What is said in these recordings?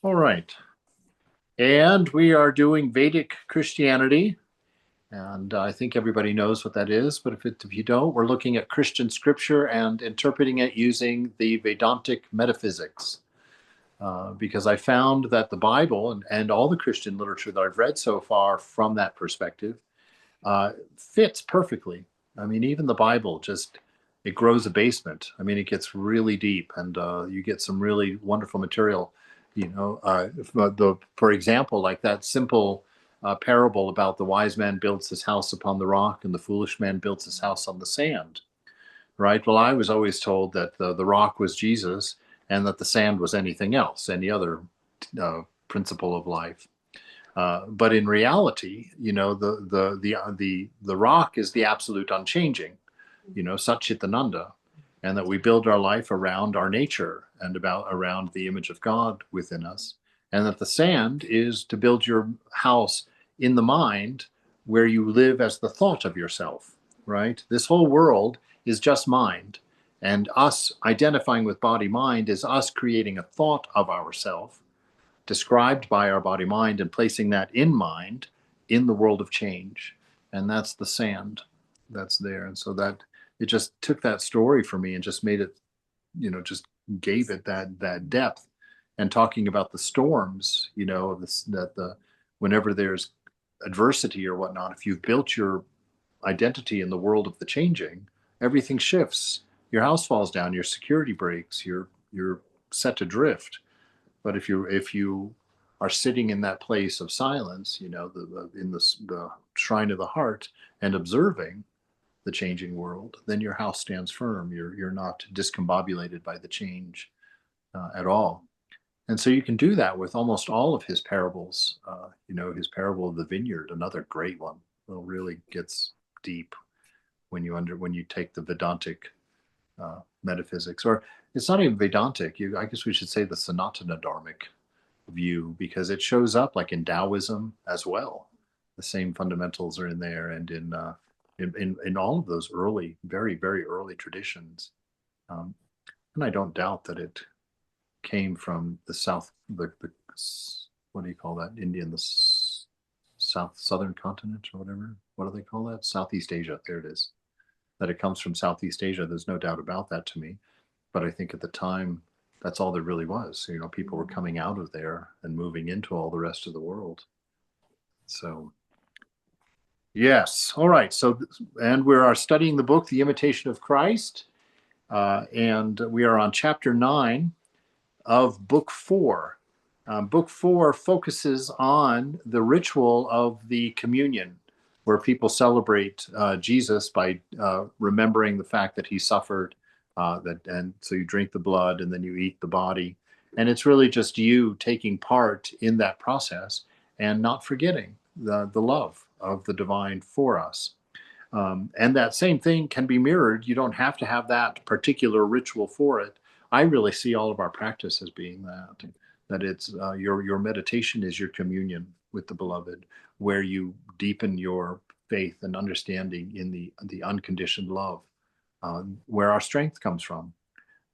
All right. And we are doing Vedic Christianity. And I think everybody knows what that is. But if you don't, we're looking at Christian scripture and interpreting it using the Vedantic metaphysics. Because I found that the Bible and all the Christian literature that I've read so far from that perspective fits perfectly. I mean, even the Bible just it grows a basement. I mean, it gets really deep, and you get some really wonderful material. For example, like that simple parable about the wise man builds his house upon the rock, and the foolish man builds his house on the sand. Right. Well, I was always told that the rock was Jesus, and that the sand was anything else, any other principle of life. But in reality, the rock is the absolute unchanging, Satchitananda, and that we build our life around our nature and around the image of God within us, and that the sand is to build your house in the mind where you live as the thought of yourself. Right? This whole world is just mind, and us identifying with body mind is us creating a thought of ourself described by our body mind and placing that in mind in the world of change. And that's the sand that's there. And so that it just took that story for me and just made it, just gave it that depth. And talking about the storms, of this, that the whenever there's adversity or whatnot, if you've built your identity in the world of the changing, everything shifts. Your house falls down, your security breaks, you're set adrift. But if you are sitting in that place of silence, in the shrine of the heart and observing the changing world, then your house stands firm. You're not discombobulated by the change at all. And so you can do that with almost all of his parables. His parable of the vineyard, another great one. It really gets deep when you take the Vedantic metaphysics, or it's not even Vedantic. I guess we should say the Sanatana Dharmic view, because it shows up like in Taoism as well. The same fundamentals are in there, and in all of those early, very very early traditions. And I don't doubt that it came from the south, the what do you call that? Indian, the southern continent or whatever. What do they call that? Southeast Asia. There it is. That it comes from Southeast Asia. There's no doubt about that to me. But I think at the time, that's all there really was. People were coming out of there and moving into all the rest of the world. So, yes. All right. So, and we are studying the book, The Imitation of Christ. And we are on chapter 9 of book 4. Book 4 focuses on the ritual of the communion, where people celebrate Jesus by remembering the fact that he suffered, and so you drink the blood and then you eat the body. And it's really just you taking part in that process and not forgetting the love of the divine for us. And that same thing can be mirrored. You don't have to have that particular ritual for it. I really see all of our practice as being that it's your meditation is your communion with the beloved, where you deepen your faith and understanding in the unconditioned love, where our strength comes from.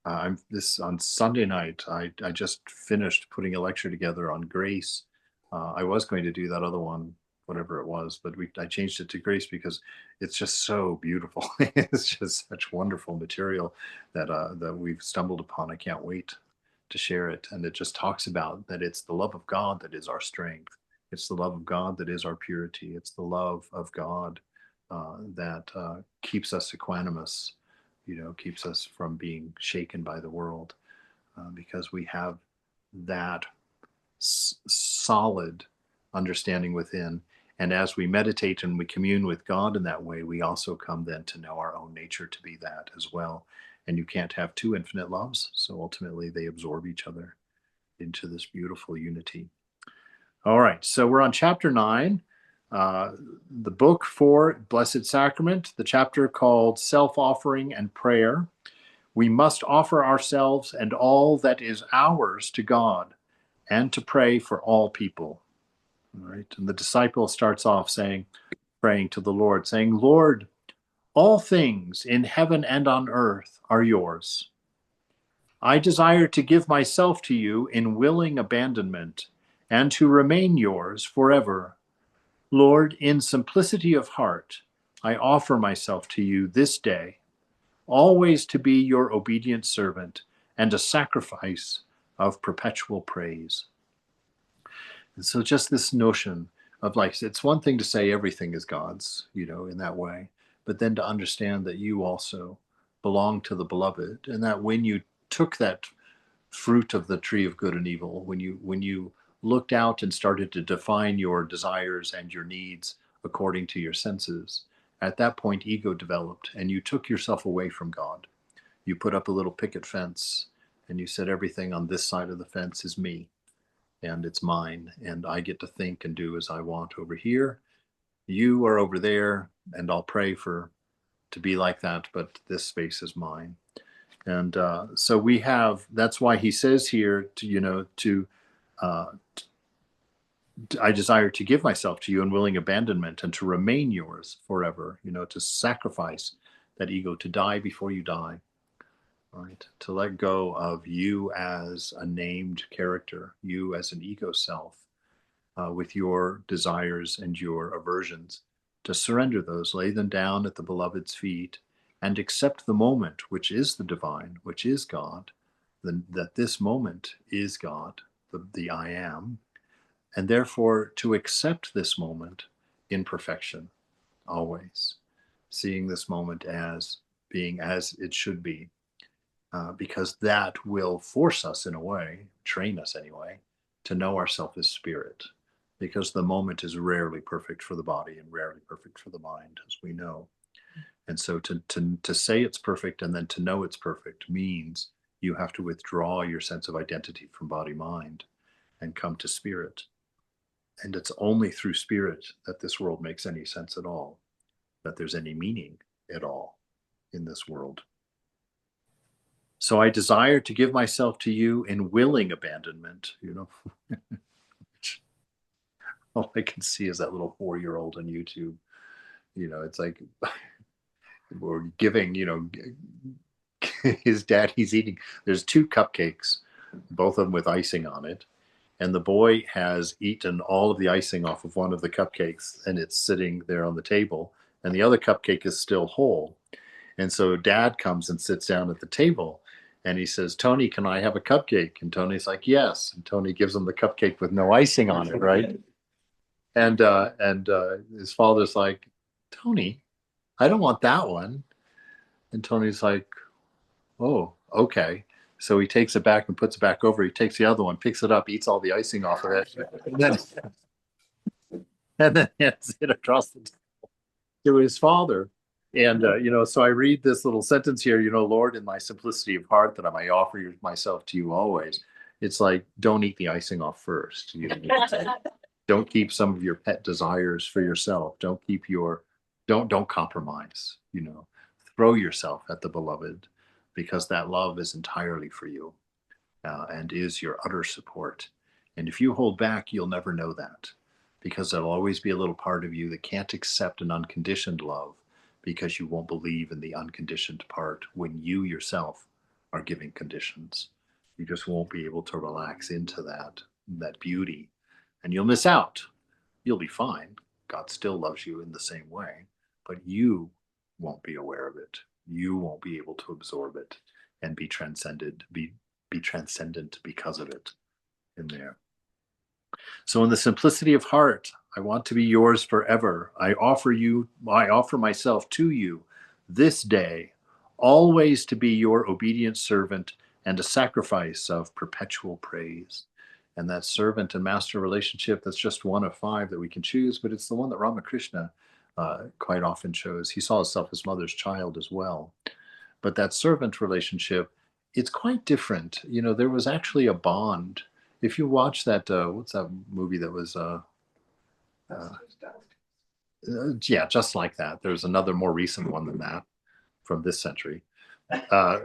I'm this on Sunday night. I just finished putting a lecture together on grace. I was going to do that other one, whatever it was, but I changed it to grace because it's just so beautiful. It's just such wonderful material that we've stumbled upon. I can't wait to share it. And it just talks about that it's the love of God that is our strength. It's the love of God that is our purity. It's the love of God that keeps us equanimous, keeps us from being shaken by the world, because we have that solid understanding within. And as we meditate and we commune with God in that way, we also come then to know our own nature to be that as well. And you can't have two infinite loves. So ultimately, they absorb each other into this beautiful unity. All right. So we're on chapter 9, the book for Blessed Sacrament, the chapter called Self-Offering and Prayer. We must offer ourselves and all that is ours to God and to pray for all people. All right. And the disciple starts off praying to the Lord, saying, Lord, all things in heaven and on earth are yours. I desire to give myself to you in willing abandonment and to remain yours forever. Lord, in simplicity of heart, I offer myself to you this day, always to be your obedient servant and a sacrifice of perpetual praise. And so just this notion of, like, it's one thing to say everything is God's, in that way, but then to understand that you also belong to the beloved, and that when you took that fruit of the tree of good and evil, when you looked out and started to define your desires and your needs according to your senses, at that point ego developed and you took yourself away from God. You put up a little picket fence and you said everything on this side of the fence is me and it's mine, and I get to think and do as I want over here. You are over there, and I'll pray for to be like that, but this space is mine. And so we have, that's why he says here uh, I desire to give myself to you in willing abandonment and to remain yours forever, to sacrifice that ego, to die before you die, right? To let go of you as a named character, you as an ego self, with your desires and your aversions, to surrender those, lay them down at the beloved's feet, and accept the moment, which is the divine, which is God, that this moment is God, the I am, and therefore to accept this moment in perfection, always, seeing this moment as being as it should be, because that will force us in a way, train us anyway, to know ourselves as spirit, because the moment is rarely perfect for the body and rarely perfect for the mind, as we know. And so to say it's perfect and then to know it's perfect means you have to withdraw your sense of identity from body mind and come to spirit. And it's only through spirit that this world makes any sense at all, that there's any meaning at all in this world. So I desire to give myself to you in willing abandonment, all I can see is that little 4-year-old on YouTube. It's like we're giving, his dad, he's eating, there's 2 cupcakes, both of them with icing on it. And the boy has eaten all of the icing off of one of the cupcakes and it's sitting there on the table. And the other cupcake is still whole. And so dad comes and sits down at the table and he says, Tony, can I have a cupcake? And Tony's like, yes. And Tony gives him the cupcake with no icing on it, right? And his father's like, Tony, I don't want that one. And Tony's like, oh, okay. So he takes it back and puts it back over. He takes the other one, picks it up, eats all the icing off of it, and then hands it across the table to his father. And so I read this little sentence here. Lord, in my simplicity of heart, that I may offer myself to you always. It's like, don't eat the icing off first. Don't keep some of your pet desires for yourself. Don't compromise. Throw yourself at the beloved, because that love is entirely for you, and is your utter support. And if you hold back, you'll never know that, because there'll always be a little part of you that can't accept an unconditioned love, because you won't believe in the unconditioned part when you yourself are giving conditions. You just won't be able to relax into that beauty, and you'll miss out. You'll be fine. God still loves you in the same way, but you won't be aware of it. You won't be able to absorb it and be transcendent because of it in there. So in the simplicity of heart, I want to be yours forever. I offer myself to you this day, always to be your obedient servant and a sacrifice of perpetual praise. And that servant and master relationship, that's just one of 5 that we can choose, but it's the one that Ramakrishna quite often chose. He saw himself as mother's child as well. But that servant relationship, it's quite different. There was actually a bond. If you watch that, what's that movie that was, yeah, just like that. There's another more recent one than that from this century, uh,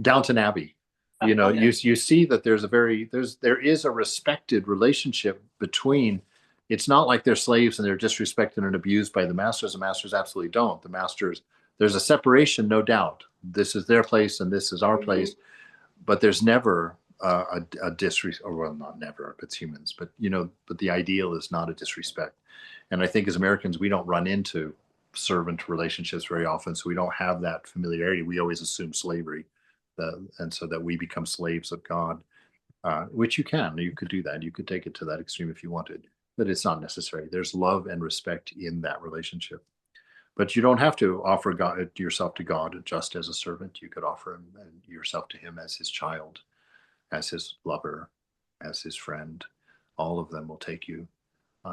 Downton Abbey. You see that there is a respected relationship between. It's not like they're slaves and they're disrespected and abused by the masters. The masters absolutely don't. The masters, there's a separation, no doubt. This is their place and this is our place. but there's never a disrespect, or well, not never, it's humans, but but the ideal is not a disrespect. And I think as Americans, we don't run into servant relationships very often, so we don't have that familiarity. We always assume slavery, and so that we become slaves of God, which you could do that. You could take it to that extreme if you wanted, but it's not necessary. There's love and respect in that relationship. But you don't have to offer God, yourself to God just as a servant. You could offer him and yourself to him as his child, as his lover, as his friend. All of them will take you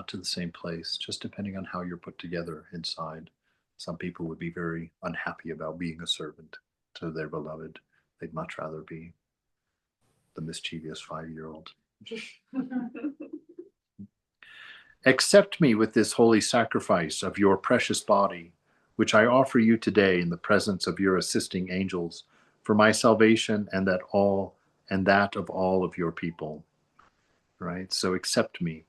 to the same place, just depending on how you're put together inside. Some people would be very unhappy about being a servant to their beloved. They'd much rather be the mischievous 5-year-old. Accept me with this holy sacrifice of your precious body, which I offer you today in the presence of your assisting angels, for my salvation and that of all of your people. Right? So accept me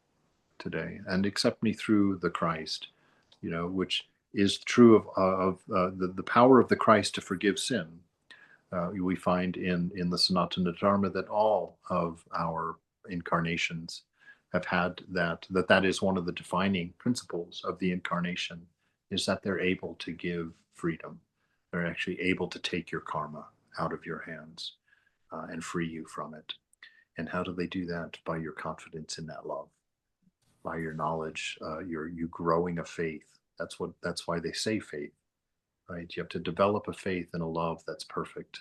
today, and accept me through the Christ, which is true of the power of the Christ to forgive sin. We find in the Sanatana Dharma that all of our incarnations have had that is one of the defining principles of the incarnation, is that they're able to give freedom. They're actually able to take your karma out of your hands and free you from it. And how do they do that? By your confidence in that love, by your knowledge, you growing a faith. That's why they say faith, right? You have to develop a faith in a love that's perfect,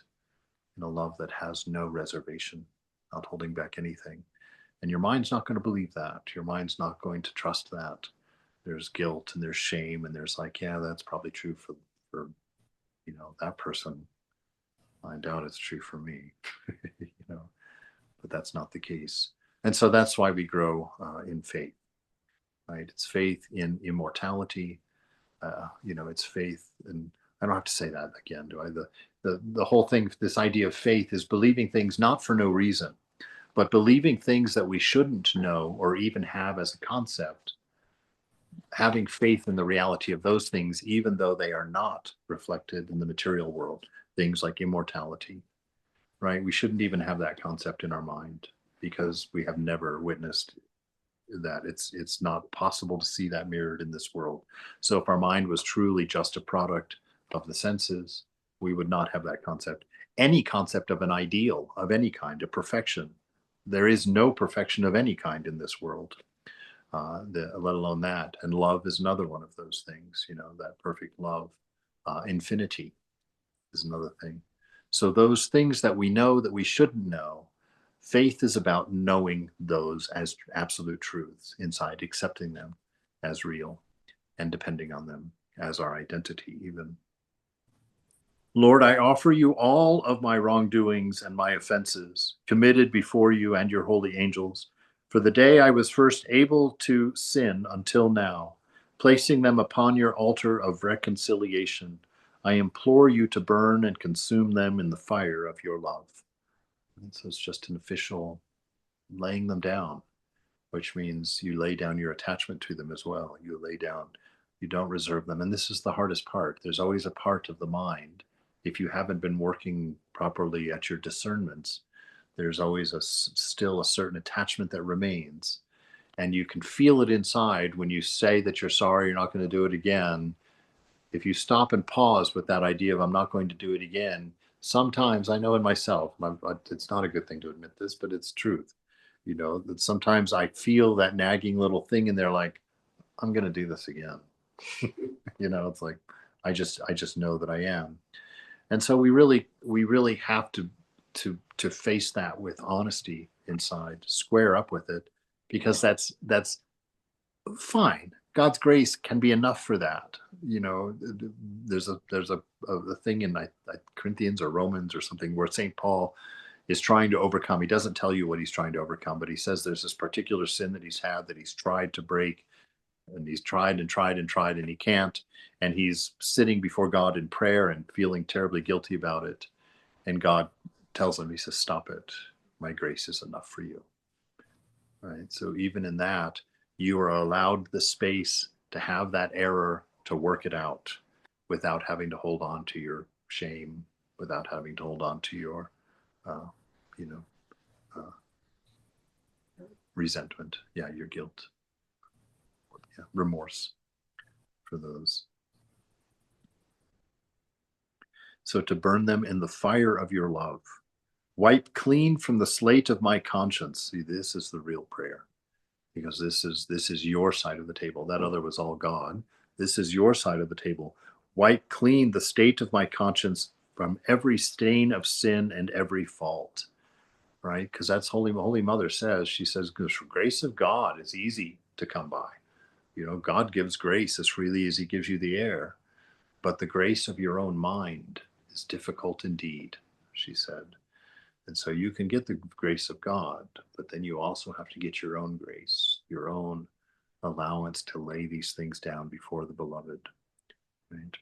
in a love that has no reservation, not holding back anything. And your mind's not going to believe that. Your mind's not going to trust that. There's guilt and there's shame, and there's like, yeah, that's probably true for that person. I doubt it's true for me, but that's not the case. And so that's why we grow in faith, right? It's faith in immortality. It's faith, and I don't have to say that again, do I? The whole thing, this idea of faith, is believing things not for no reason, but believing things that we shouldn't know or even have as a concept, having faith in the reality of those things, even though they are not reflected in the material world, things like immortality, right? We shouldn't even have that concept in our mind because we have never witnessed that. It's not possible to see that mirrored in this world. So if our mind was truly just a product of the senses, we would not have that concept. Any concept of an ideal of any kind, of perfection, there is no perfection of any kind in this world, let alone that. And love is another one of those things, that perfect love. Infinity is another thing. So those things that we know that we shouldn't know, faith is about knowing those as absolute truths inside, accepting them as real, and depending on them as our identity even. Lord, I offer you all of my wrongdoings and my offenses, committed before you and your holy angels, for the day I was first able to sin until now, placing them upon your altar of reconciliation. I implore you to burn and consume them in the fire of your love. And so it's just an official laying them down, which means you lay down your attachment to them as well. You don't reserve them. And this is the hardest part. There's always a part of the mind. If you haven't been working properly at your discernments, there's always still a certain attachment that remains. And you can feel it inside when you say that you're sorry, you're not going to do it again. If you stop and pause with that idea of I'm not going to do it again, sometimes I know in myself, it's not a good thing to admit this, but it's truth. That sometimes I feel that nagging little thing in there, like, I'm going to do this again. It's like, I just know that I am. And so we really have to face that with honesty inside, square up with it, because that's fine. God's grace can be enough for that. There's a thing in Corinthians or Romans or something where St. Paul is trying to overcome. He doesn't tell you what he's trying to overcome, but he says there's this particular sin that he's had that he's tried to break, and he's tried and tried and tried, and he can't. And he's sitting before God in prayer and feeling terribly guilty about it. And God tells him, he says, stop it. My grace is enough for you. Right. So even in that, you are allowed the space to have that error, to work it out without having to hold on to your shame, without having to hold on to your you know, resentment. Yeah, your guilt. Yeah, remorse for those. So to burn them in the fire of your love. Wipe clean from the slate of my conscience. See, this is the real prayer, because this is your side of the table. That other was all God. This is your side of the table. Wipe clean the state of my conscience from every stain of sin and every fault. Right? Because that's Holy Mother says. She says, the grace of God is easy to come by. You know, God gives grace as freely as he gives you the air, but the grace of your own mind is difficult indeed, she said. And so you can get the grace of God, but then you also have to get your own grace, your own allowance to lay these things down before the beloved. Right?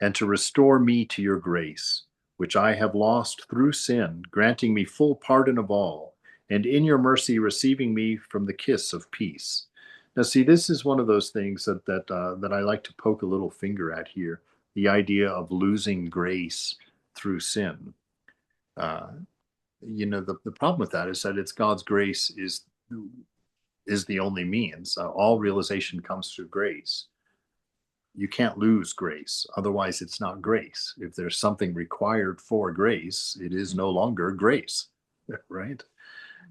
And to restore me to your grace, which I have lost through sin, granting me full pardon of all, and in your mercy receiving me from the kiss of peace. Now, see, this is one of those things that I like to poke a little finger at here, the idea of losing grace through sin. Uh, the problem with that is that it's God's grace is the only means. All realization comes through grace. You can't lose grace, otherwise it's not grace. If there's something required for grace, it is no longer grace, right?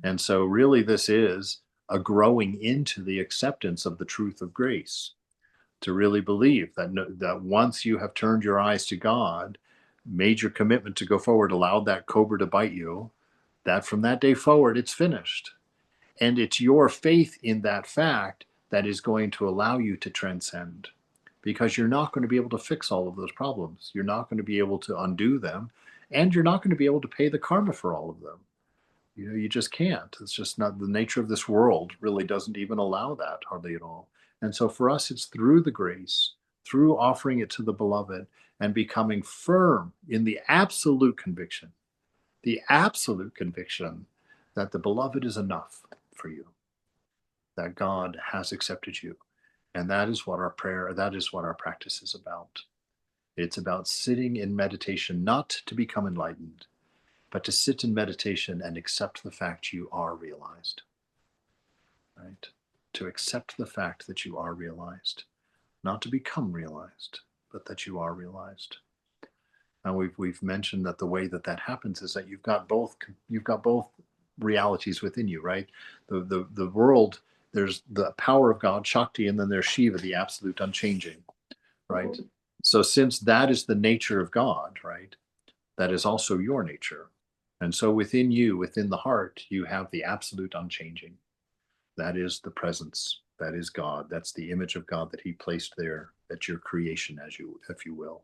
And so really this is a growing into the acceptance of the truth of grace, to really believe that once you have turned your eyes to God, made your commitment to go forward, allowed that cobra to bite you, that from that day forward, it's finished. And it's your faith in that fact that is going to allow you to transcend, because you're not going to be able to fix all of those problems. You're not going to be able to undo them, and you're not going to be able to pay the karma for all of them. You know, you just can't. It's just not, the nature of this world really doesn't even allow that hardly at all. And so for us, it's through the grace, through offering it to the beloved and becoming firm in the absolute conviction that the beloved is enough for you, that God has accepted you. And that is what our prayer, that is what our practice is about. It's about sitting in meditation, not to become enlightened, but to sit in meditation and accept the fact you are realized, right? To accept the fact that you are realized, not to become realized, but that you are realized. And we've mentioned that the way that that happens is that you've got both realities within you, right? The world, there's the power of God, Shakti, and then there's Shiva, the absolute unchanging, right? So since that is the nature of God, right, that is also your nature. And so within you, within the heart, you have the absolute unchanging. That is the presence. That is God. That's the image of God that he placed there. That's your creation, if you will.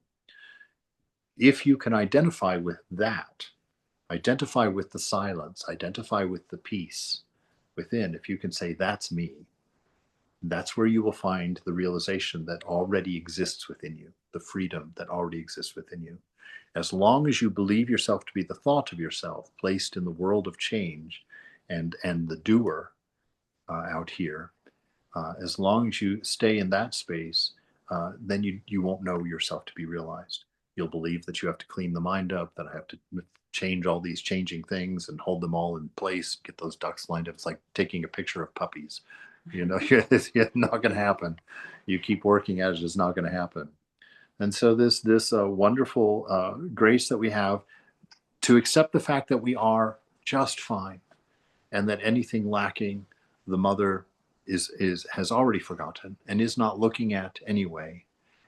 If you can identify with that, identify with the silence, identify with the peace within, if you can say, that's me, that's where you will find the realization that already exists within you, the freedom that already exists within you. As long as you believe yourself to be the thought of yourself placed in the world of change and the doer out here, as long as you stay in that space, then you won't know yourself to be realized. You'll believe that you have to clean the mind up, that I have to change all these changing things and hold them all in place, get those ducks lined up. It's like taking a picture of puppies. You know, it's not going to happen. You keep working at it, it's not going to happen. And so this wonderful grace that we have to accept the fact that we are just fine, and that anything lacking, the mother has already forgotten and is not looking at anyway,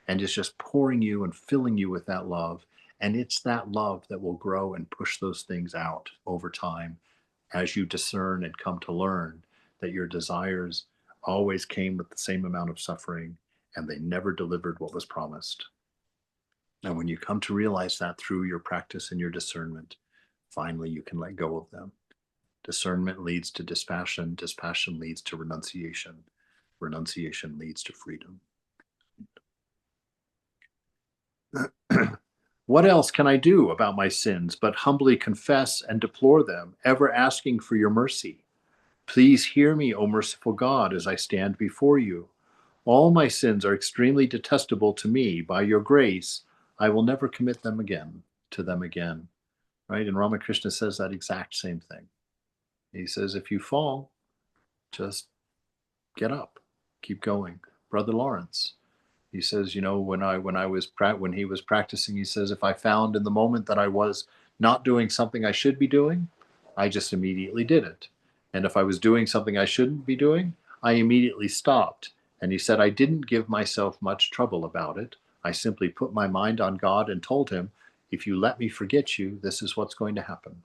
and is just pouring you and filling you with that love. And it's that love that will grow and push those things out over time as you discern and come to learn that your desires always came with the same amount of suffering and they never delivered what was promised. And when you come to realize that through your practice and your discernment, finally you can let go of them. Discernment leads to dispassion. Dispassion leads to renunciation. Renunciation leads to freedom. What else can I do about my sins but humbly confess and deplore them, ever asking for your mercy? Please hear me, O merciful God, as I stand before you. All my sins are extremely detestable to me. By your grace, I will never commit them again to them again. right? And Ramakrishna says that exact same thing. He says, if you fall, just get up, keep going. Brother Lawrence, he says, you know, when he was practicing, he says, if I found in the moment that I was not doing something I should be doing, I just immediately did it. And if I was doing something I shouldn't be doing, I immediately stopped. And he said, I didn't give myself much trouble about it. I simply put my mind on God and told him, if you let me forget you, this is what's going to happen.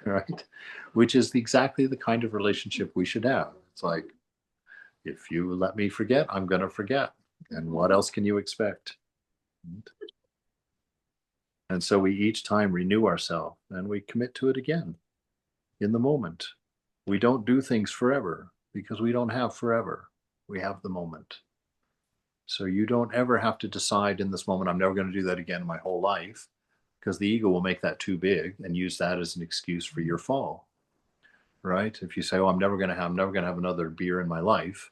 Right? Which is exactly the kind of relationship we should have. It's like, if you let me forget, I'm going to forget. And what else can you expect? And so we each time renew ourselves and we commit to it again in the moment. We don't do things forever because we don't have forever. We have the moment. So you don't ever have to decide in this moment, I'm never going to do that again in my whole life, because the ego will make that too big and use that as an excuse for your fall. Right? If you say, oh, I'm never going to have another beer in my life,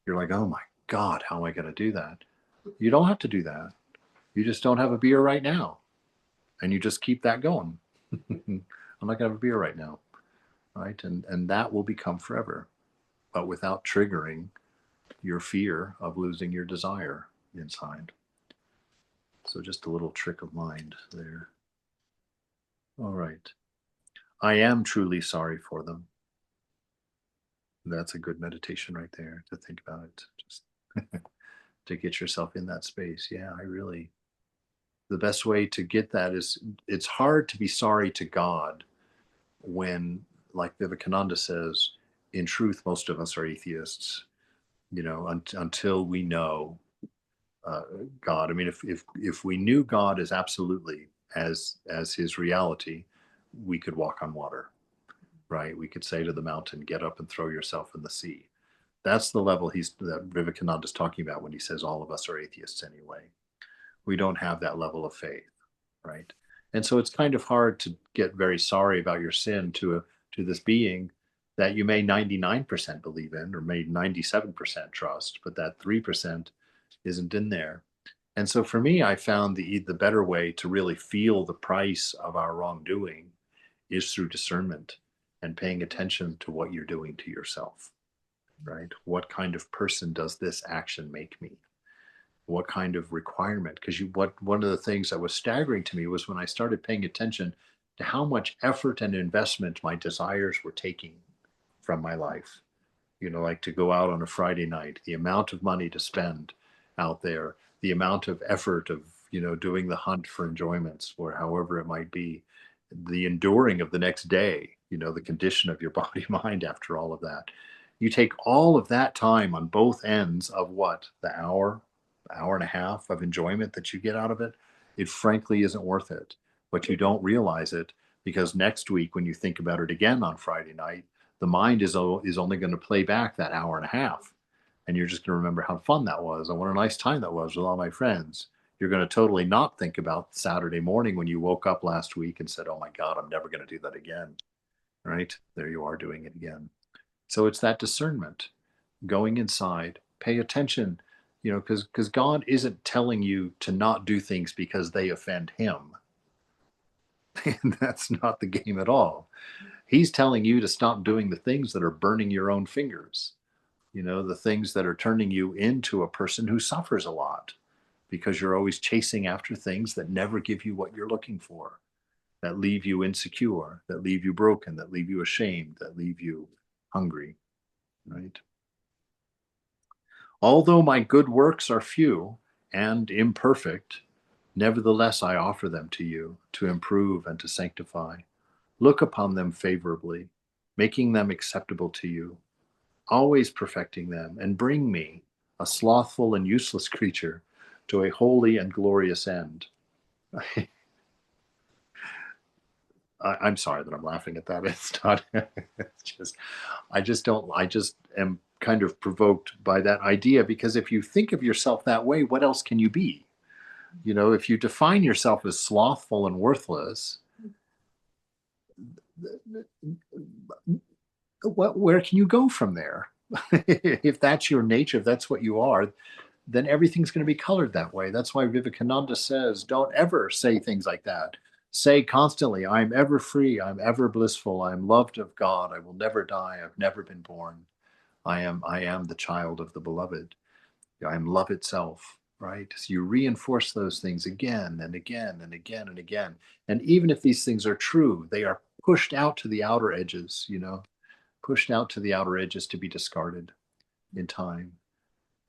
you're like, oh my God, how am I going to do that? You don't have to do that. You just don't have a beer right now. And you just keep that going. I'm not going to have a beer right now. Right? And that will become forever, but without triggering your fear of losing your desire inside. So just a little trick of mind there. All right. I am truly sorry for them. That's a good meditation right there to think about it. Just to get yourself in that space. Yeah, the best way to get that is, it's hard to be sorry to God when, like Vivekananda says, in truth, most of us are atheists, you know, until we know uh, God. I mean, if we knew God as absolutely as his reality, we could walk on water, right? We could say to the mountain, get up and throw yourself in the sea. That's the level that Vivekananda is talking about when he says all of us are atheists anyway. We don't have that level of faith, right? And so it's kind of hard to get very sorry about your sin to this being that you may 99% believe in or may 97% trust, but that 3% isn't in there. And so for me, I found the better way to really feel the price of our wrongdoing is through discernment and paying attention to what you're doing to yourself, right? What kind of person does this action make me? What kind of requirement? Because one of the things that was staggering to me was when I started paying attention to how much effort and investment my desires were taking from my life. You know, like to go out on a Friday night, the amount of money to spend out there, the amount of effort of, you know, doing the hunt for enjoyments or however it might be, the enduring of the next day, you know, the condition of your body mind after all of that. You take all of that time on both ends of what, the hour and a half of enjoyment that you get out of it, it frankly isn't worth it. But you don't realize it because next week, when you think about it again on Friday night, the mind is only going to play back that hour and a half. And you're just going to remember how fun that was and what a nice time that was with all my friends. You're going to totally not think about Saturday morning when you woke up last week and said, oh my God, I'm never going to do that again. Right? There you are doing it again. So it's that discernment, going inside, pay attention, you know, because God isn't telling you to not do things because they offend him. And that's not the game at all. He's telling you to stop doing the things that are burning your own fingers, you know, the things that are turning you into a person who suffers a lot because you're always chasing after things that never give you what you're looking for, that leave you insecure, that leave you broken, that leave you ashamed, that leave you hungry, right? Although my good works are few and imperfect, nevertheless I offer them to you to improve and to sanctify. Look upon them favorably, making them acceptable to you, always perfecting them, and bring me, a slothful and useless creature, to a holy and glorious end. I'm sorry that I'm laughing at that. It's not, it's just, I just am kind of provoked by that idea because if you think of yourself that way, what else can you be? You know, if you define yourself as slothful and worthless, where can you go from there? If that's your nature, if that's what you are, then everything's going to be colored that way. That's why Vivekananda says, don't ever say things like that. Say constantly, I'm ever free, I'm ever blissful, I'm loved of God, I will never die, I've never been born. I am the child of the beloved. I am love itself, right? So you reinforce those things again and again and again and again. And even if these things are true, they are pushed out to the outer edges, pushed out to the outer edges to be discarded in time.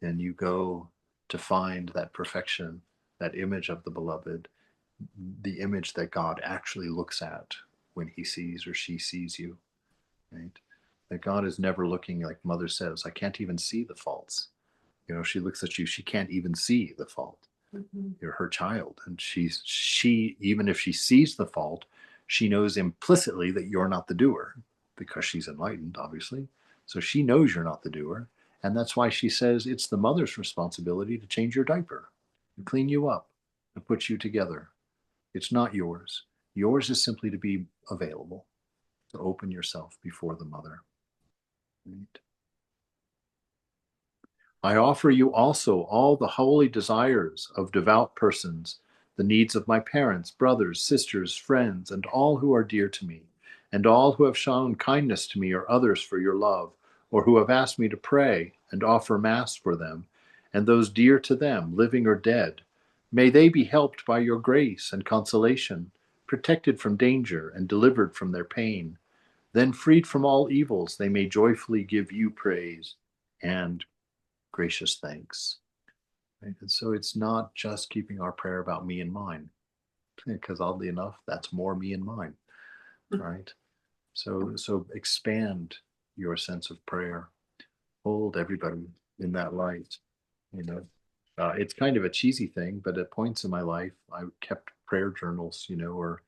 And you go to find that perfection, that image of the beloved, the image that God actually looks at when he sees or she sees you, right? That God is never looking, like Mother says, I can't even see the faults. She looks at you, she can't even see the fault. You're her child, and she even if she sees the fault, she knows implicitly that you're not the doer, because she's enlightened, obviously. So she knows you're not the doer, and that's why she says it's the mother's responsibility to change your diaper, to clean you up, to put you together. It's not yours. Yours is simply to be available, to open yourself before the mother. Right? I offer you also all the holy desires of devout persons, the needs of my parents, brothers, sisters, friends, and all who are dear to me, and all who have shown kindness to me or others for your love, or who have asked me to pray and offer Mass for them, and those dear to them, living or dead. May they be helped by your grace and consolation, protected from danger and delivered from their pain. Then, freed from all evils, they may joyfully give you praise and gracious thanks. Right? And so it's not just keeping our prayer about me and mine, because oddly enough, that's more me and mine, right? So expand your sense of prayer. Hold everybody in that light. You know, it's kind of a cheesy thing, but at points in my life, I kept prayer journals. Or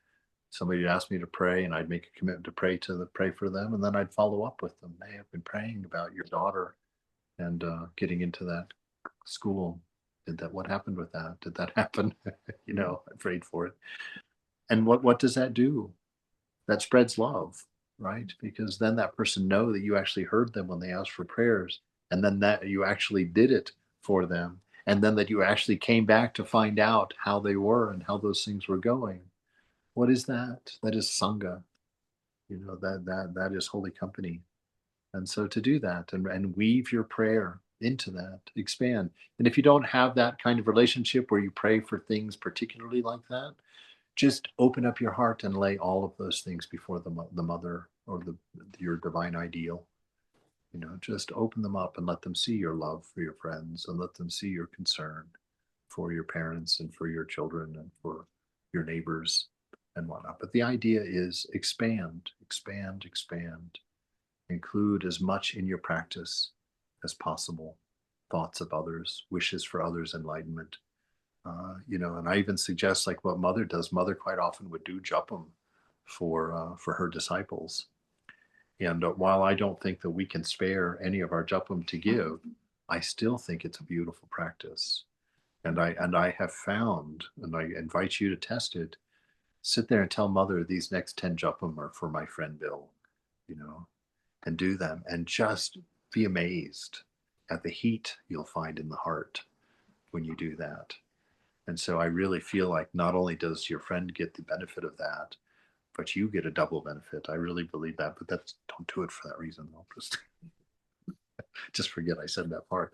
somebody would ask me to pray, and I'd make a commitment to pray for them, and then I'd follow up with them. Hey, I've been praying about your daughter and getting into that school. What happened with that? Did that happen? I prayed for it. And what does that do? That spreads love, right? Because then that person know that you actually heard them when they asked for prayers, and then that you actually did it for them, and then that you actually came back to find out how they were and how those things were going. What is that? That is sangha. That is holy company. And so to do that and weave your prayer into that, expand. And if you don't have that kind of relationship where you pray for things particularly like that, just open up your heart and lay all of those things before the mother or your divine ideal. Just open them up and let them see your love for your friends, and let them see your concern for your parents and for your children and for your neighbors and whatnot. But the idea is expand, expand, expand. Include as much in your practice as possible thoughts of others, wishes for others' enlightenment. And I even suggest, like what Mother does. Mother quite often would do japam for her disciples. And while I don't think that we can spare any of our japam to give, I still think it's a beautiful practice. And I have found, and I invite you to test it. Sit there and tell Mother, these next 10 japam are for my friend Bill. And do them, and just be amazed at the heat you'll find in the heart when you do that. And so I really feel like not only does your friend get the benefit of that, but you get a double benefit. I really believe that, but don't do it for that reason. I'll just forget I said that part.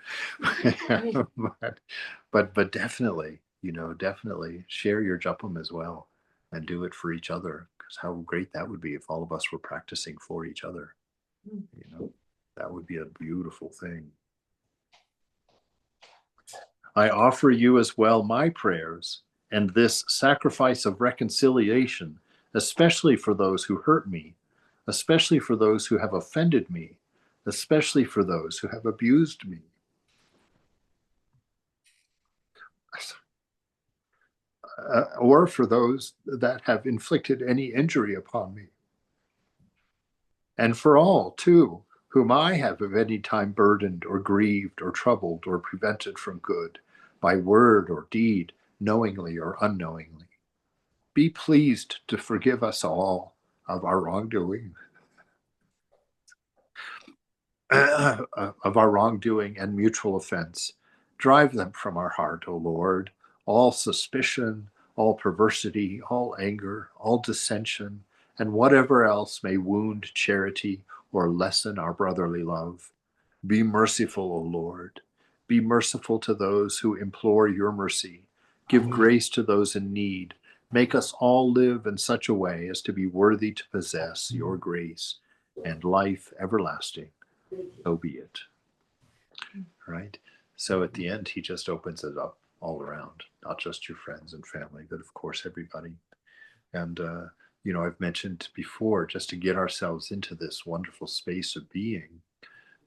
but definitely, definitely share your japam as well, and do it for each other, because how great that would be if all of us were practicing for each other. That would be a beautiful thing. I offer you as well my prayers and this sacrifice of reconciliation, especially for those who hurt me, especially for those who have offended me, especially for those who have abused me, or for those that have inflicted any injury upon me. And for all, too, whom I have at any time burdened or grieved or troubled or prevented from good, by word or deed, knowingly or unknowingly. Be pleased to forgive us all of our wrongdoing, of our wrongdoing and mutual offense, Drive them from our heart, O Lord, all suspicion, all perversity, all anger, all dissension, and whatever else may wound charity or lessen our brotherly love. Be merciful, O Lord. Be merciful to those who implore your mercy. Give grace to those in need. Make us all live in such a way as to be worthy to possess your grace and life everlasting. So be it. Right? So at the end, he just opens it up all around, not just your friends and family, but of course, everybody. And, I've mentioned before, just to get ourselves into this wonderful space of being,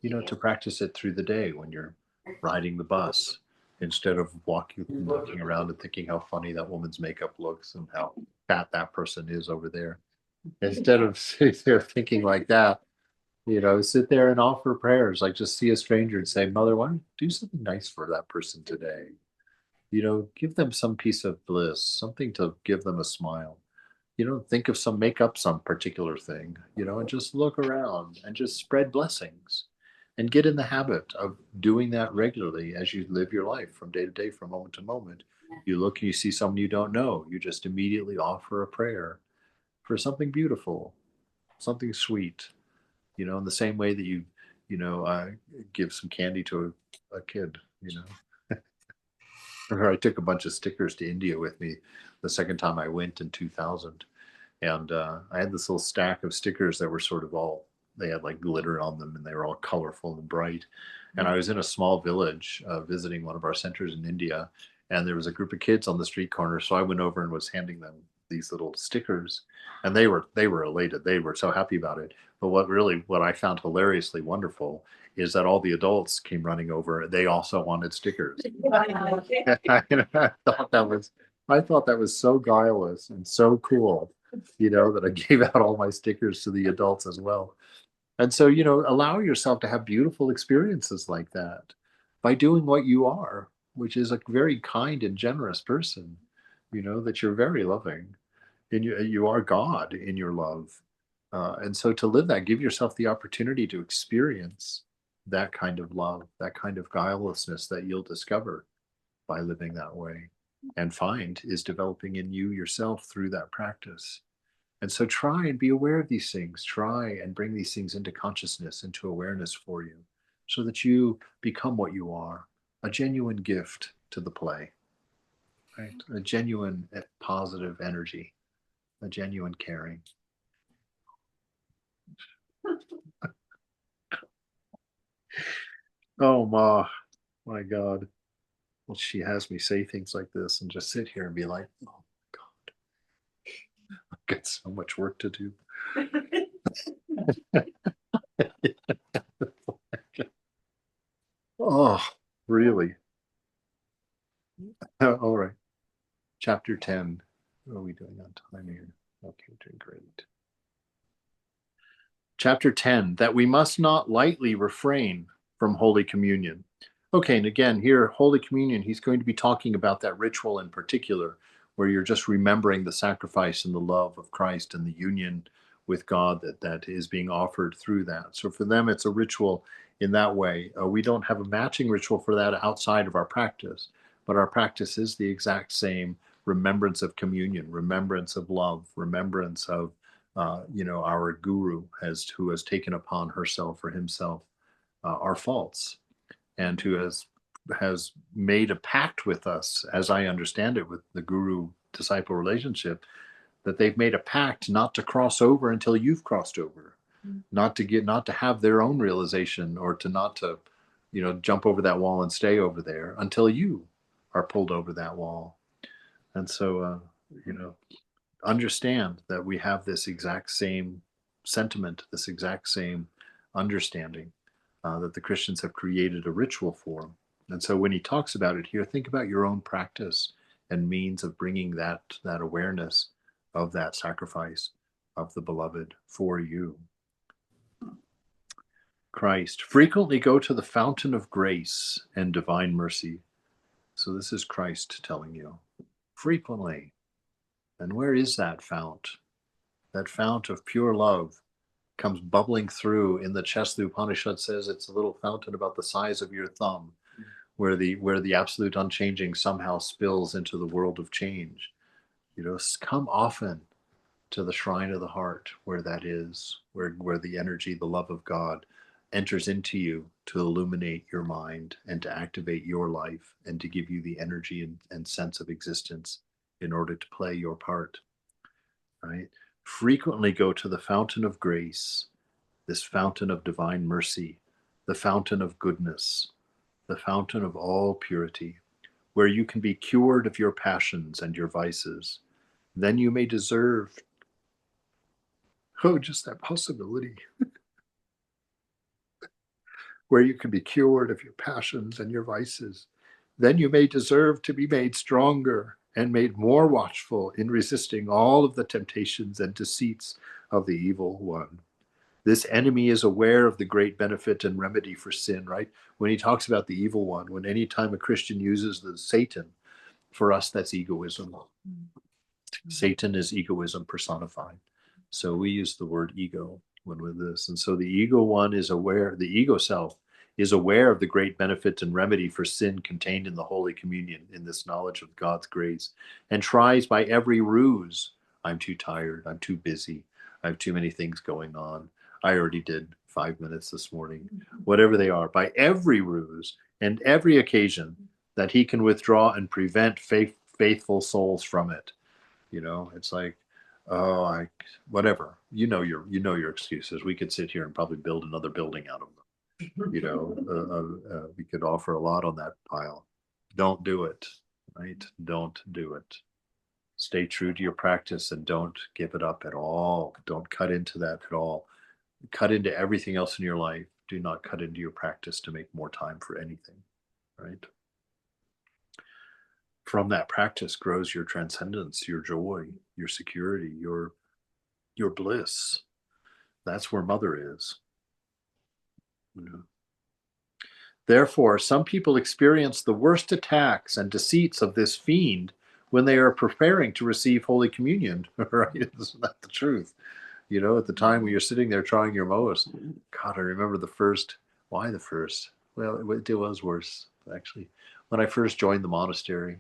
to practice it through the day when you're riding the bus, instead of looking around and thinking how funny that woman's makeup looks and how fat that person is over there. Instead of sitting there thinking like that, sit there and offer prayers, like just see a stranger and say, Mother, why don't you do something nice for that person today? Give them some piece of bliss, something to give them a smile. Think of make up some particular thing, and just look around and just spread blessings and get in the habit of doing that regularly as you live your life from day to day, from moment to moment. You look and you see someone you don't know, you just immediately offer a prayer for something beautiful, something sweet, in the same way that give some candy to a kid, Or I took a bunch of stickers to India with me the second time I went in 2000. And I had this little stack of stickers that were sort of they had like glitter on them and they were all colorful and bright. And I was in a small village visiting one of our centers in India. And there was a group of kids on the street corner. So I went over and was handing them these little stickers. And they were elated. They were so happy about it. But what I found hilariously wonderful is that all the adults came running over. They also wanted stickers. I thought that was so guileless and so cool, that I gave out all my stickers to the adults as well. And so, allow yourself to have beautiful experiences like that by doing what you are, which is a very kind and generous person, that you're very loving and you are God in your love. And so to live that, give yourself the opportunity to experience that kind of love, that kind of guilelessness that you'll discover by living that way and find is developing in you yourself through that practice. And so try and be aware of these things. Try and bring these things into consciousness, into awareness for you, so that you become what you are, a genuine gift to the play, right? A genuine positive energy, a genuine caring. Oh, Ma, my God. Well, she has me say things like this and just sit here and be like, oh, my God, I've got so much work to do. Oh, really? All right. Chapter 10. What are we doing on time here? Okay, doing great. Chapter 10, that we must not lightly refrain from Holy Communion. Okay, and again, here, Holy Communion, he's going to be talking about that ritual in particular, where you're just remembering the sacrifice and the love of Christ and the union with God that is being offered through that. So for them, it's a ritual in that way. We don't have a matching ritual for that outside of our practice, but our practice is the exact same remembrance of communion, remembrance of love, remembrance of our guru who has taken upon herself or himself our faults, and who has made a pact with us, as I understand it, with the guru disciple relationship, that they've made a pact not to cross over until you've crossed over, not to have their own realization, or to not to, jump over that wall and stay over there until you are pulled over that wall. And so, understand that we have this exact same sentiment, this exact same understanding that the Christians have created a ritual for. And so when he talks about it here, think about your own practice and means of bringing that awareness of that sacrifice of the beloved for you. Christ, frequently go to the fountain of grace and divine mercy. So this is Christ telling you, frequently. And where is that fount? That fount of pure love comes bubbling through in the chest. The Upanishad says it's a little fountain about the size of your thumb, where the absolute unchanging somehow spills into the world of change. Come often to the shrine of the heart, where that is, where the energy, the love of God enters into you to illuminate your mind and to activate your life and to give you the energy and sense of existence in order to play your part, right? Frequently go to the fountain of grace, this fountain of divine mercy, the fountain of goodness, the fountain of all purity, where you can be cured of your passions and your vices. Then you may deserve, oh, just that possibility, where you can be cured of your passions and your vices. Then you may deserve to be made stronger and made more watchful in resisting all of the temptations and deceits of the evil one. This enemy is aware of the great benefit and remedy for sin, right? When he talks about the evil one, when any time a Christian uses the Satan, for us, that's egoism. Satan is egoism personified. So we use the word ego when with this. And so the ego one is aware, the ego self is aware of the great benefit and remedy for sin contained in the Holy Communion, in this knowledge of God's grace, and tries by every ruse. I'm too tired. I'm too busy. I have too many things going on. I already did 5 minutes this morning. Whatever they are, by every ruse and every occasion that he can withdraw and prevent faithful souls from it. It's like, oh, whatever. Your excuses. We could sit here and probably build another building out of them. We could offer a lot on that pile. Don't do it, right? Don't do it. Stay true to your practice and don't give it up at all. Don't cut into that at all. Cut into everything else in your life. Do not cut into your practice to make more time for anything, right? From that practice grows your transcendence, your joy, your security, your bliss. That's where Mother is. Therefore, some people experience the worst attacks and deceits of this fiend when they are preparing to receive Holy Communion. Right? Isn't that the truth? At the time when you're sitting there trying your most. God, I remember the first. Why the first? Well, it was worse, actually. When I first joined the monastery,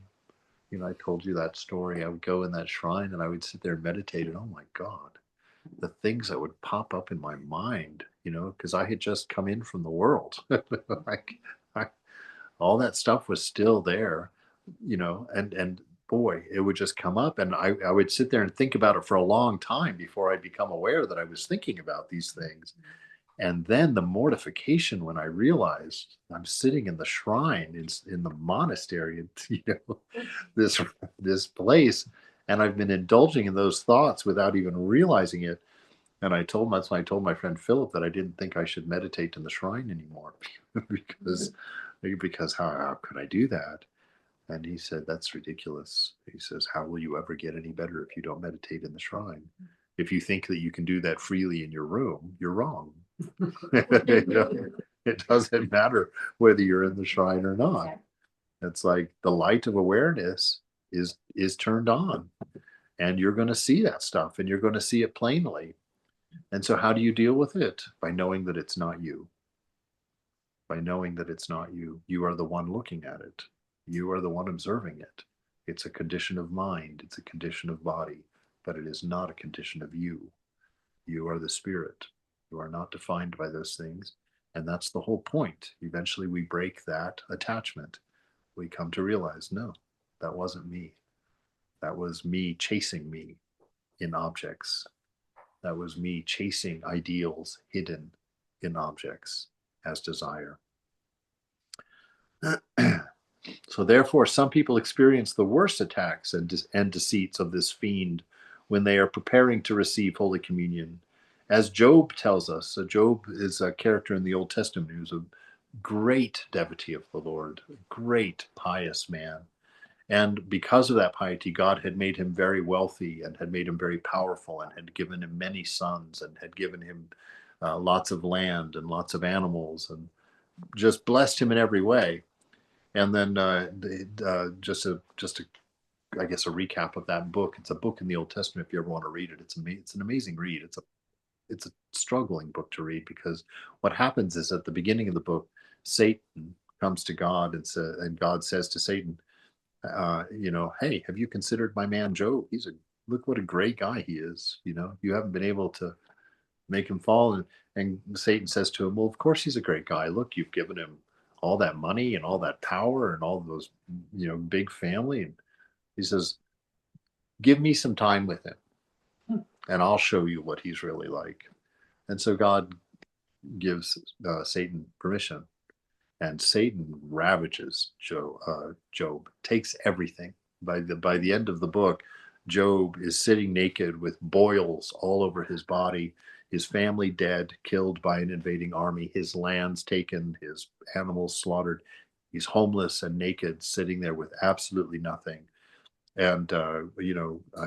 I told you that story. I would go in that shrine and I would sit there and meditate, and oh my God, the things that would pop up in my mind, because I had just come in from the world. like, I, all that stuff was still there, and boy, it would just come up, and I would sit there and think about it for a long time before I'd become aware that I was thinking about these things. And then the mortification when I realized I'm sitting in the shrine in the monastery, this this place, and I've been indulging in those thoughts without even realizing it. And that's when I told my friend Philip that I didn't think I should meditate in the shrine anymore because how could I do that? And he said, that's ridiculous. He says, how will you ever get any better if you don't meditate in the shrine? If you think that you can do that freely in your room, you're wrong. It doesn't matter whether you're in the shrine or not. It's like the light of awareness is turned on, and you're going to see that stuff, and you're going to see it plainly. And so how do you deal with it? By knowing that it's not you. By knowing that it's not you. You are the one looking at it. You are the one observing it. It's a condition of mind. It's a condition of body, but it is not a condition of you. You are the spirit. You are not defined by those things. And that's the whole point. Eventually we break that attachment. We come to realize, no, that wasn't me. That was me chasing me in objects. That was me chasing ideals hidden in objects as desire. So therefore, some people experience the worst attacks and deceits of this fiend when they are preparing to receive Holy Communion. As Job tells us, so Job is a character in the Old Testament who's a great devotee of the Lord, a great pious man. And because of that piety, God had made him very wealthy and had made him very powerful and had given him many sons and had given him lots of land and lots of animals and just blessed him in every way. And then just a I guess a recap of that book. It's a book in the Old Testament. If you ever want to read it, it's an amazing read. It's a struggling book to read because what happens is at the beginning of the book, Satan comes to God and God says to Satan, hey, have you considered my man Job? Look what a great guy he is. You haven't been able to make him fall. And Satan says to him, well, of course he's a great guy. Look, you've given him all that money and all that power and all those, big family. And he says, give me some time with him and I'll show you what he's really like. And so God gives Satan permission, and Satan ravages Job, takes everything. By the end of the book, Job is sitting naked with boils all over his body, his family dead, killed by an invading army, his lands taken, his animals slaughtered. He's homeless and naked, sitting there with absolutely nothing. And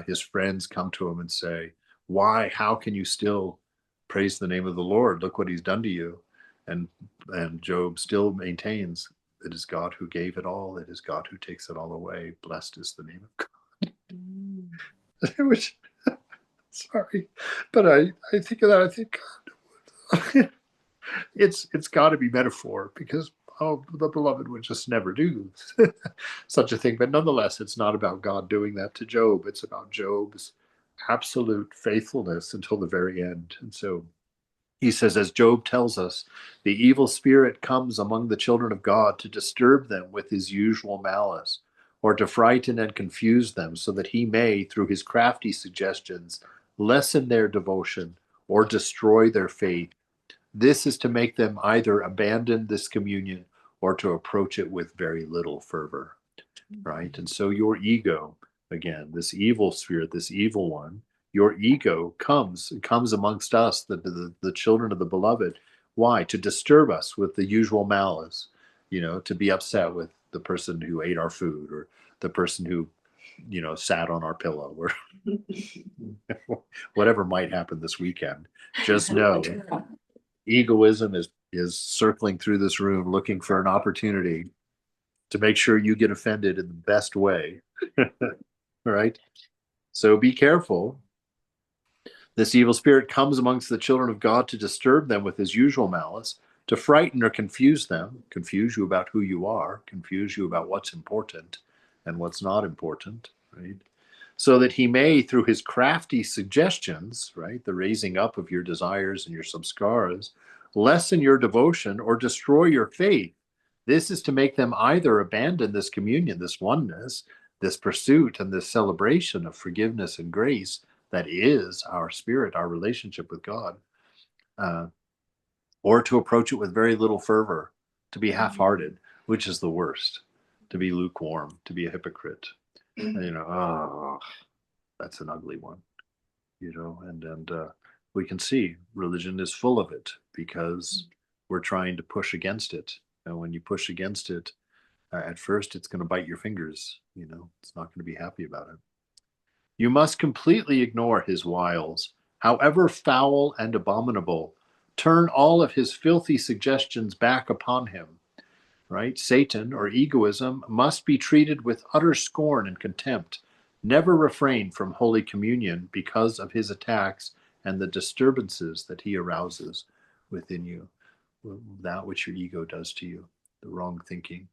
his friends come to him and say, why, how can you still praise the name of the Lord? Look what he's done to you. And Job still maintains, it is God who gave it all, it is God who takes it all away, blessed is the name of God. Which, sorry, but I think of that, I think, God, it's got to be metaphor, because the beloved would just never do such a thing. But nonetheless, it's not about God doing that to Job. It's about Job's absolute faithfulness until the very end. And so he says, as Job tells us, the evil spirit comes among the children of God to disturb them with his usual malice, or to frighten and confuse them, so that he may, through his crafty suggestions, lessen their devotion or destroy their faith. This is to make them either abandon this communion or to approach it with very little fervor, right? And so your ego, again, this evil spirit, this evil one, your ego comes amongst us, the children of the beloved. Why? To disturb us with the usual malice, to be upset with the person who ate our food, or the person who, sat on our pillow, or whatever might happen this weekend. Just know egoism is circling through this room looking for an opportunity to make sure you get offended in the best way. Right? So be careful. This evil spirit comes amongst the children of God to disturb them with his usual malice, to frighten or confuse them, confuse you about who you are, confuse you about what's important and what's not important, right? So that he may, through his crafty suggestions, right, the raising up of your desires and your samskaras, lessen your devotion or destroy your faith. This is to make them either abandon this communion, this oneness, this pursuit, and this celebration of forgiveness and grace that is our spirit, our relationship with God, or to approach it with very little fervor, to be half-hearted, which is the worst, to be lukewarm, to be a hypocrite. That's an ugly one, and we can see religion is full of it, because we're trying to push against it. And when you push against it, at first it's going to bite your fingers. It's not going to be happy about it. You must completely ignore his wiles, however foul and abominable. Turn all of his filthy suggestions back upon him, right? Satan, or egoism, must be treated with utter scorn and contempt. Never refrain from Holy Communion because of his attacks and the disturbances that he arouses within you. That which your ego does to you, the wrong thinking,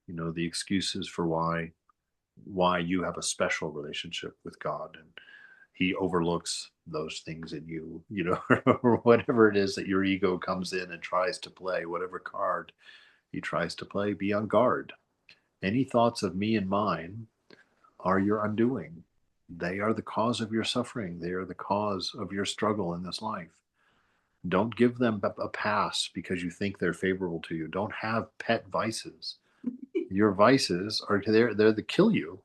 the excuses for why you have a special relationship with God, and he overlooks those things in you, or whatever it is that your ego comes in and tries to play, whatever card he tries to play. Be on guard. Any thoughts of me and mine are your undoing. They are the cause of your suffering. They are the cause of your struggle in this life. Don't give them a pass because you think they're favorable to you. Don't have pet vices. Your vices are there to kill you.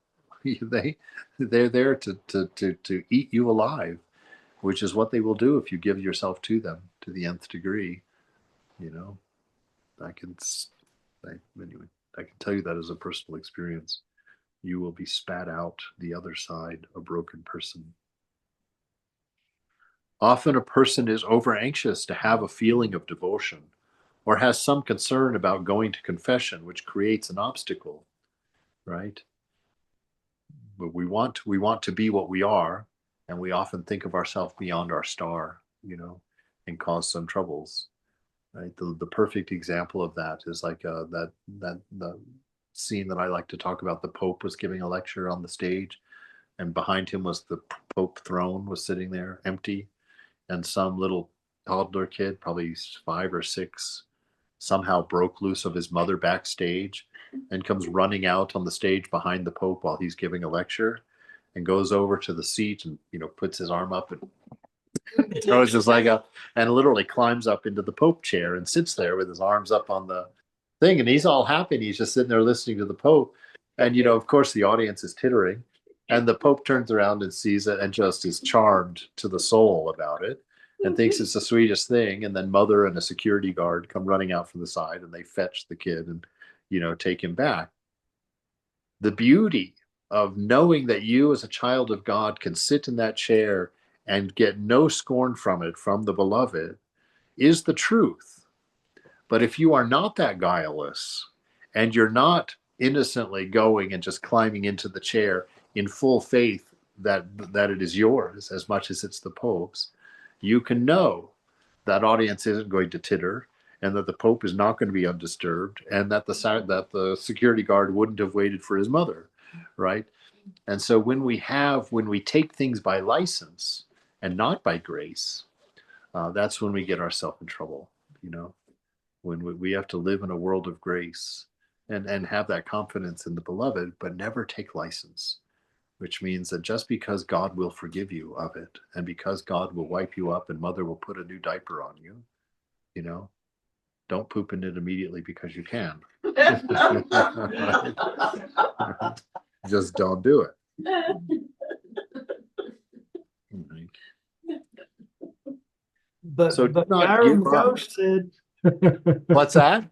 They're there to eat you alive, which is what they will do if you give yourself to them to the nth degree. I can anyway, I can tell you that as a personal experience. You will be spat out the other side, a broken person. Often a person is over anxious to have a feeling of devotion, or has some concern about going to confession, which creates an obstacle, right? But we want to be what we are, and we often think of ourselves beyond our star, and cause some troubles. right? The perfect example of that is like the scene that I like to talk about. The Pope was giving a lecture on the stage, and behind him was the Pope throne was sitting there empty, and some little toddler kid, probably 5 or 6, somehow broke loose of his mother backstage and comes running out on the stage behind the Pope while he's giving a lecture, and goes over to the seat and puts his arm up and throws his leg up and literally climbs up into the Pope chair and sits there with his arms up on the thing. And he's all happy. And he's just sitting there listening to the Pope. And, of course, the audience is tittering. And the Pope turns around and sees it and just is charmed to the soul about it and thinks it's the sweetest thing. And then mother and a security guard come running out from the side and they fetch the kid and, take him back. The beauty of knowing that you as a child of God can sit in that chair and get no scorn from it, from the beloved, is the truth. But if you are not that guileless and you're not innocently going and just climbing into the chair in full faith that it is yours as much as it's the Pope's, you can know that audience isn't going to titter and that the Pope is not going to be undisturbed and that the security guard wouldn't have waited for his mother, right? And so when we take things by license and not by grace, that's when we get ourselves in trouble, when we have to live in a world of grace and have that confidence in the beloved, but never take license, which means that just because God will forgive you of it and because God will wipe you up and mother will put a new diaper on you, don't poop in it immediately because you can. Just don't do it. But So Gyram Ghosh said. What's that?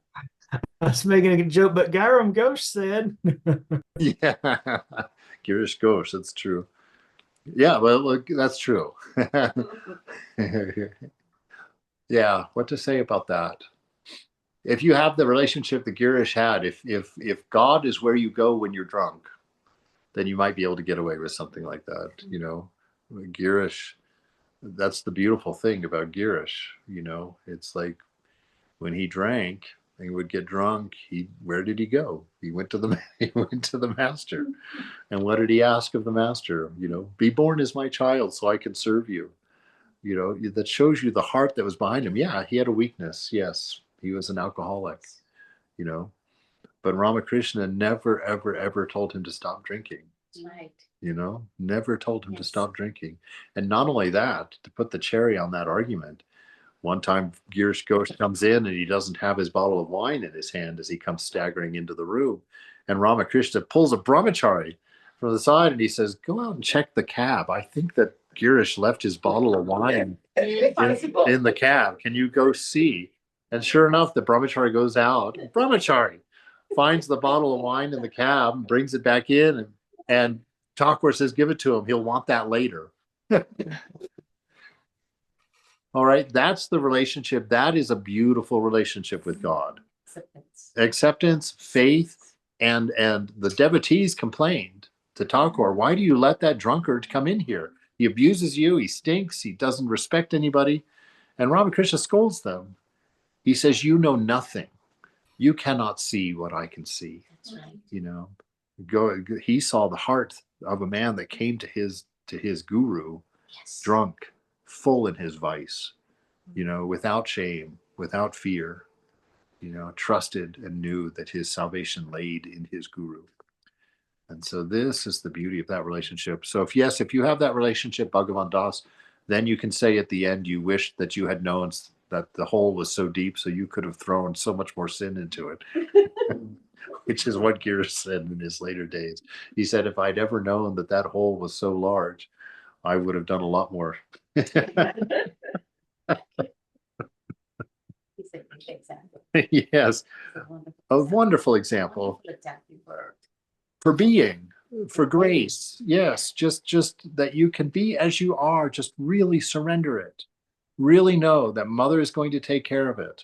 I was making a joke, but Gyram Ghosh said. Yeah, Girish Ghosh, that's true. Yeah, well, look, that's true. Yeah, what to say about that? If you have the relationship that Girish had, if God is where you go when you're drunk, then you might be able to get away with something like that. Girish, that's the beautiful thing about Girish. It's like when he drank and would get drunk, where did he go? He went to the master. And what did he ask of the master? Be born as my child so I can serve you. That shows you the heart that was behind him. Yeah, he had a weakness. Yes, he was an alcoholic, but Ramakrishna never, ever, ever told him to stop drinking. Right. Never told him to stop drinking. And not only that, to put the cherry on that argument, one time Girish Ghosh comes in and he doesn't have his bottle of wine in his hand as he comes staggering into the room. And Ramakrishna pulls a brahmachari from the side and he says, go out and check the cab. I think that Girish left his bottle of wine in the cab. Can you go see? And sure enough, the brahmachari goes out. Brahmachari finds the bottle of wine in the cab, brings it back in, and Thakur says, give it to him. He'll want that later. All right, that's the relationship. That is a beautiful relationship with God. Acceptance, faith, and the devotees complained to Thakur, why do you let that drunkard come in here? He abuses you, he stinks, he doesn't respect anybody. And Ramakrishna scolds them. He says, you know nothing. You cannot see what I can see. That's right. He saw the heart of a man that came to his guru, Yes. drunk, full in his vice, without shame, without fear, trusted and knew that his salvation laid in his guru. And so this is the beauty of that relationship. So if you have that relationship, Bhagavan Das, then you can say at the end, you wish that you had known that the hole was so deep so you could have thrown so much more sin into it, which is what Girish said in his later days. He said, if I'd ever known that hole was so large, I would have done a lot more. Yes, a wonderful example for being, for grace. Yes, just that you can be as you are. Just really surrender it. Really know that mother is going to take care of it.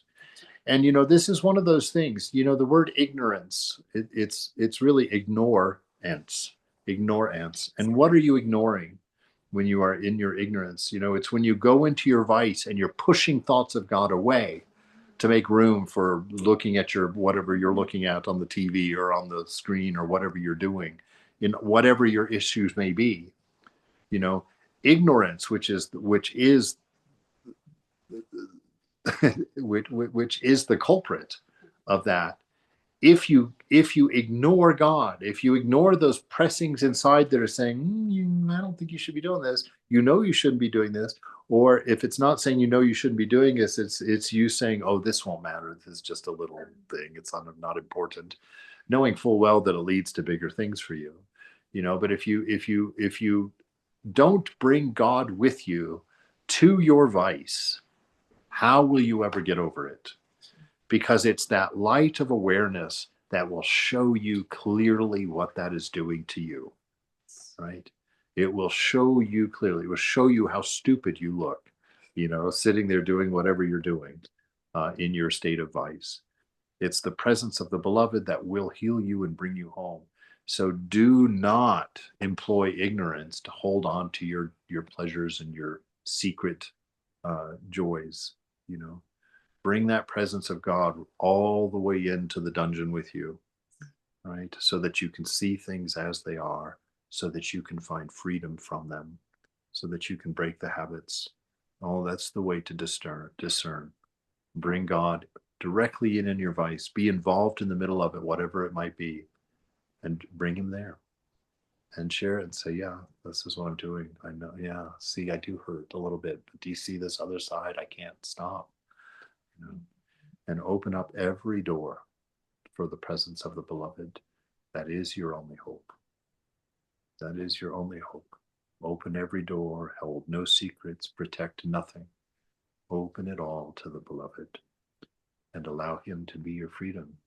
And this is one of those things. The word ignorance. It's really ignorance. And what are you ignoring when you are in your ignorance? It's when you go into your vice and you're pushing thoughts of God away to make room for looking at your whatever you're looking at on the TV or on the screen or whatever you're doing, in whatever your issues may be. You know, ignorance, which is which is the culprit of that. If you ignore God, if you ignore those pressings inside that are saying, I don't think you should be doing this, you shouldn't be doing this, or if it's not saying you shouldn't be doing this, it's you saying, oh, this won't matter, this is just a little thing, it's not important, knowing full well that it leads to bigger things for you. But if you don't bring God with you to your vice, how will you ever get over it? Because it's that light of awareness that will show you clearly what that is doing to you, right? It will show you clearly. It will show you how stupid you look, sitting there doing whatever you're doing in your state of vice. It's the presence of the beloved that will heal you and bring you home. So do not employ ignorance to hold on to your pleasures and your secret joys, Bring that presence of God all the way into the dungeon with you, right? So that you can see things as they are, so that you can find freedom from them, so that you can break the habits. Oh, that's the way to discern. Bring God directly in your vice. Be involved in the middle of it, whatever it might be, and bring him there and share it and say, yeah, this is what I'm doing. I know, yeah, see, I do hurt a little bit, but do you see this other side? I can't stop. And open up every door for the presence of the beloved. That is your only hope. That is your only hope. Open every door, hold no secrets, protect nothing. Open it all to the beloved and allow him to be your freedom.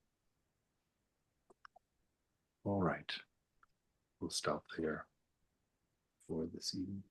All right. We'll stop there for this evening.